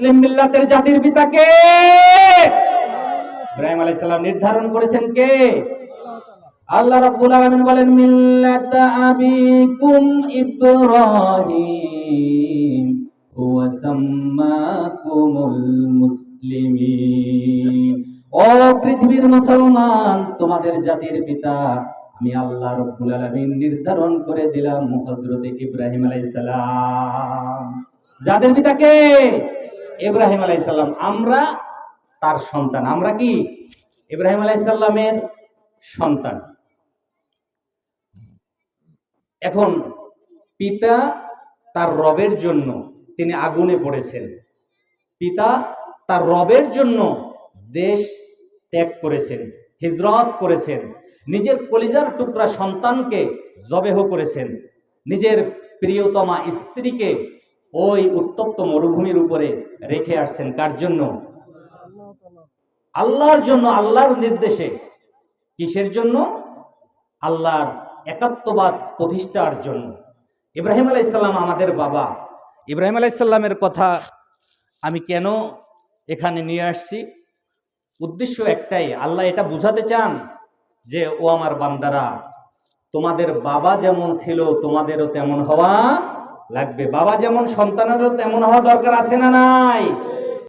মুসলিম মিল্লাতের জাতির পিতাকে ইব্রাহিম আলাইহিস সালাম নির্ধারণ করেছেন কে? আল্লাহ রাব্বুল আলামিন বলেন মিল্লাতা আবিকুম ইব্রাহিম ওয়া সাম্মাকুমুল মুসলিমিন। ও পৃথিবীর মুসলমান, তোমাদের জাতির পিতা আমি আল্লাহ রাব্বুল আলামিন নির্ধারণ করে দিলাম হযরত ইব্রাহিম আলাইহিস সালাম। জাতির পিতা কে? ইব্রাহিম আলাইহিস সালাম। আমরা তার সন্তান। আমরা কি ইব্রাহিম আলাইহিস সালামের সন্তান। এখন পিতা তার রবের জন্য তিনি আগুনে পড়েছেন। পিতা তার রবের জন্য দেশ ত্যাগ করেছেন, হিজরত করেছেন, নিজের কলিজার টুকরা সন্তানকে জবেহ করেছেন, নিজের প্রিয়তমা স্ত্রীকে ওই উত্তপ্ত মরুভূমির উপরে রেখে আসছেন। কার জন্য? আল্লাহর জন্য, আল্লাহর নির্দেশে। কিসের জন্য? আল্লাহর একাত্মবাদ প্রতিষ্ঠার জন্য। ইব্রাহিম আলাইহিস সালাম আমাদের বাবা। ইব্রাহিম আলাইহিস সালামের কথা আমি কেন এখানে নিয়ে আসছি? উদ্দেশ্য একটাই, আল্লাহ এটা বুঝাতে চান যে ও আমার বান্দারা, তোমাদের বাবা যেমন ছিল তোমাদেরও তেমন হওয়া লাগবে। বাবা যেমন সন্তানেরও তেমন হওয়া দরকার আছে না নাই?